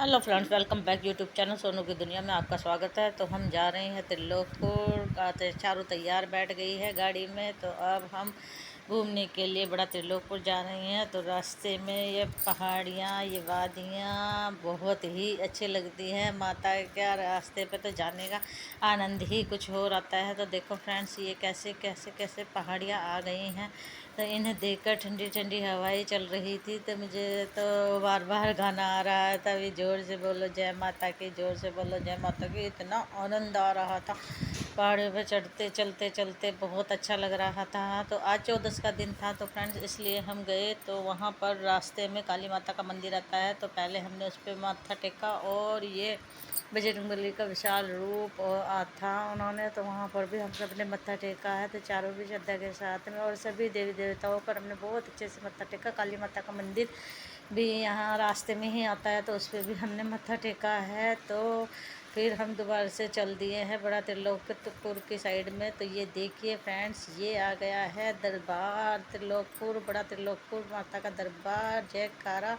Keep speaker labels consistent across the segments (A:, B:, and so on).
A: Hello friends, welcome back YouTube channel Sonu की दुनिया में आपका स्वागत है। तो हम जा रहे हैं त्रिलोकपुर का। चारों तैयार बैठ गई है गाड़ी में। तो अब हम घूमने के लिए बड़ा त्रिलोकपुर जा रहे हैं। तो रास्ते में ये पहाड़ियाँ, ये वादियाँ बहुत ही अच्छी लगती हैं। माता के रास्ते पे तो जाने का आनंद ही कुछ और आता है। तो देखो फ्रेंड्स, ये कैसे कैसे कैसे पहाड़ियाँ आ गई हैं। तो इन्हें देखकर ठंडी ठंडी हवाएं चल रही थी। तो मुझे तो बार बार गाना आ रहा था, अभी ज़ोर से बोलो जय माता की, ज़ोर से बोलो जय माता की। इतना आनंद आ रहा था पहाड़ियों पे चढ़ते चलते चलते, बहुत अच्छा लग रहा था। तो आज 14 का दिन था तो फ्रेंड्स इसलिए हम गए। तो वहाँ पर रास्ते में काली माता का मंदिर आता है। तो पहले हमने उस पर माथा टेका और ये बजरंगबली का विशाल रूप था उन्होंने। तो वहाँ पर भी हम सब ने मत्था टेका है। तो चारों भी श्रद्धा के साथ में और सभी देवी देवताओं पर हमने बहुत अच्छे से मत्था टेका। काली माता का मंदिर भी यहाँ रास्ते में ही आता है, तो उस पर भी हमने मत्था टेका है। तो फिर हम दोबारा से चल दिए हैं बड़ा त्रिलोकपुर की साइड में। तो ये देखिए फ्रेंड्स, ये आ गया है दरबार त्रिलोकपुर, बड़ा त्रिलोकपुर माता का दरबार, जयकारा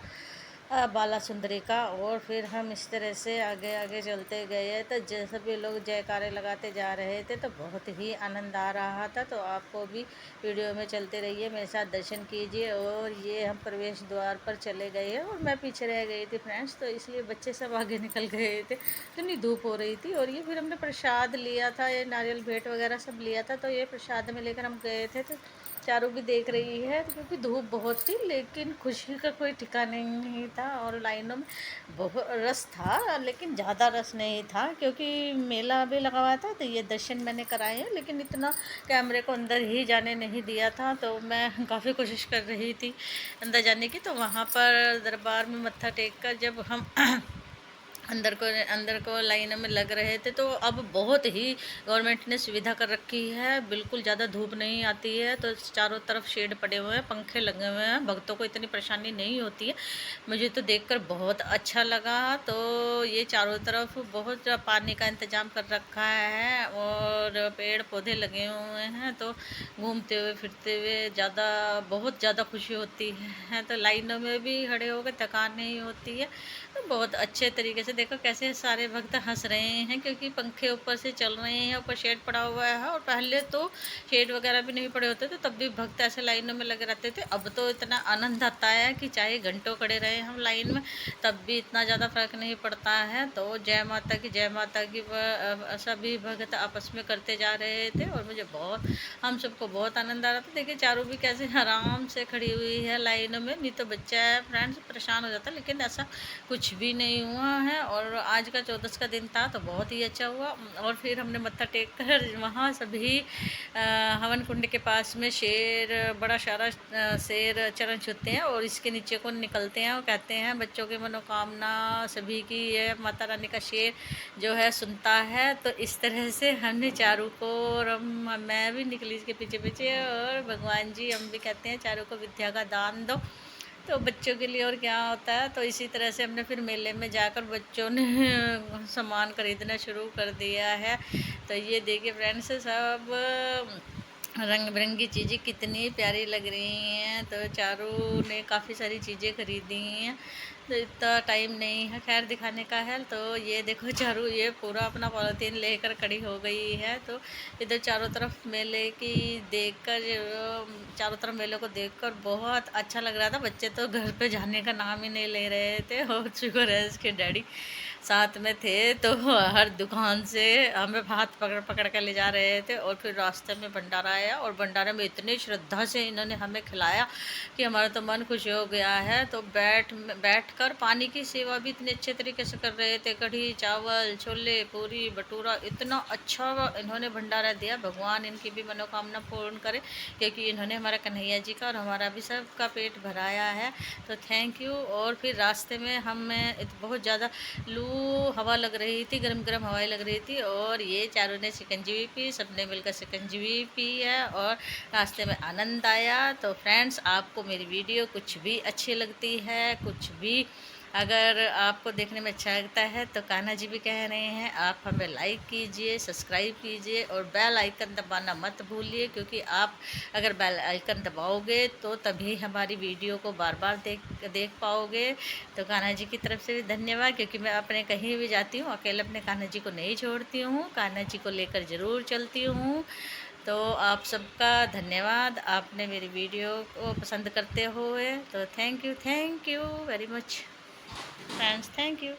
A: बाला सुंदरी का। और फिर हम इस तरह से आगे आगे चलते गए। तो सभी लोग जयकारे लगाते जा रहे थे, तो बहुत ही आनंद आ रहा था। तो आपको भी वीडियो में चलते रहिए, मेरे साथ दर्शन कीजिए। और ये हम प्रवेश द्वार पर चले गए और मैं पीछे रह गई थी फ्रेंड्स, तो इसलिए बच्चे सब आगे निकल गए थे। इतनी धूप हो रही थी। और ये फिर हमने प्रसाद लिया था, ये नारियल भेंट वगैरह सब लिया था। तो ये प्रसाद में लेकर हम गए थे। तो चारों भी देख रही है, तो क्योंकि धूप बहुत थी लेकिन खुशी का कोई ठिकाना नहीं था। और लाइनों में बहुत रस था, लेकिन ज़्यादा रस नहीं था क्योंकि मेला भी लगा हुआ था। तो ये दर्शन मैंने कराए हैं, लेकिन इतना कैमरे को अंदर ही जाने नहीं दिया था। तो मैं काफ़ी कोशिश कर रही थी अंदर जाने की। तो वहाँ पर दरबार में मत्था टेक कर जब हम अंदर को लाइन में लग रहे थे, तो अब बहुत ही गवर्नमेंट ने सुविधा कर रखी है। बिल्कुल ज़्यादा धूप नहीं आती है। तो चारों तरफ शेड पड़े हुए हैं, पंखे लगे हुए हैं, भक्तों को इतनी परेशानी नहीं होती है। मुझे तो देखकर बहुत अच्छा लगा। तो ये चारों तरफ बहुत पानी का इंतज़ाम कर रखा है और पेड़ पौधे लगे हुए हैं। तो घूमते हुए फिरते हुए बहुत ज़्यादा खुशी होती है। तो लाइनों में भी खड़े होकर थकान नहीं होती है। तो बहुत अच्छे तरीके से देखो कैसे सारे भक्त हंस रहे हैं, क्योंकि पंखे ऊपर से चल रहे हैं, ऊपर शेड पड़ा हुआ है। और पहले तो शेड वगैरह भी नहीं पड़े होते थे, तब भी भक्त ऐसे लाइनों में लगे रहते थे। अब तो इतना आनंद आता है कि चाहे घंटों खड़े रहे हम लाइन में, तब भी इतना ज़्यादा फर्क नहीं पड़ता है। तो जय माता की, जय माता की सभी भक्त आपस में करते जा रहे थे और मुझे हम सबको बहुत आनंद आ रहा था। देखिए चारों भी कैसे आराम से खड़ी हुई है लाइनों में। नहीं तो बच्चा है फ्रेंड्स परेशान हो जाता, लेकिन ऐसा कुछ भी नहीं हुआ है। और आज का 14 का दिन था तो बहुत ही अच्छा हुआ। और फिर हमने मत्था टेक कर वहाँ सभी हवन कुंड के पास में बड़ा सारा शेर चरण छूते हैं और इसके नीचे को निकलते हैं और कहते हैं बच्चों की मनोकामना सभी की ये माता रानी का शेर जो है सुनता है। तो इस तरह से हमने चारों को, और मैं भी निकली इसके पीछे पीछे। और भगवान जी हम भी कहते हैं चारों को विद्या का दान दो, तो बच्चों के लिए और क्या होता है। तो इसी तरह से हमने फिर मेले में जाकर बच्चों ने सामान खरीदना शुरू कर दिया है। तो ये देखिए फ्रेंड्स, सब रंग बिरंगी चीज़ें कितनी प्यारी लग रही हैं। तो चारों ने काफ़ी सारी चीज़ें खरीदी हैं। तो इतना टाइम नहीं है खैर दिखाने का है। तो ये देखो चारों ये पूरा अपना पॉलिथीन लेकर खड़ी हो गई है। तो इधर चारों तरफ मेले की देखकर, चारों तरफ मेले को देखकर बहुत अच्छा लग रहा था। बच्चे तो घर पे जाने का नाम ही नहीं ले रहे थे। और शुक्र है इसके डैडी साथ में थे, तो हर दुकान से हमें हाथ पकड़ पकड़ कर ले जा रहे थे। और फिर रास्ते में भंडारा आया और भंडारे में इतनी श्रद्धा से इन्होंने हमें खिलाया कि हमारा तो मन खुश हो गया है। तो बैठ कर पानी की सेवा भी इतने अच्छे तरीके से कर रहे थे। कढ़ी चावल छोले पूरी भटूरा, इतना अच्छा इन्होंने भंडारा दिया। भगवान इनकी भी मनोकामना पूर्ण करे, क्योंकि इन्होंने हमारा कन्हैया जी का और हमारा भी सबका पेट भराया है। तो थैंक यू। और फिर रास्ते में हमें बहुत ज़्यादा लू हवा लग रही थी, गरम गरम हवाएं लग रही थी। और ये चारों ने शिकंजी भी पी, सबने मिलकर शिकंजी भी पी है और रास्ते में आनंद आया। तो फ्रेंड्स आपको मेरी वीडियो कुछ भी अच्छी लगती है, कुछ भी अगर आपको देखने में अच्छा लगता है तो कान्हा जी भी कह रहे हैं आप हमें लाइक कीजिए, सब्सक्राइब कीजिए और बेल आइकन दबाना मत भूलिए, क्योंकि आप अगर बेल आइकन दबाओगे तो तभी हमारी वीडियो को बार बार देख देख पाओगे। तो कान्हा जी की तरफ से भी धन्यवाद, क्योंकि मैं अपने कहीं भी जाती हूँ अकेले अपने कान्हा जी को नहीं छोड़ती हूँ, कान्हा जी को लेकर ज़रूर चलती हूँ। तो आप सबका धन्यवाद, आपने मेरी वीडियो को पसंद करते हुए। तो thank you very much friends, thank you.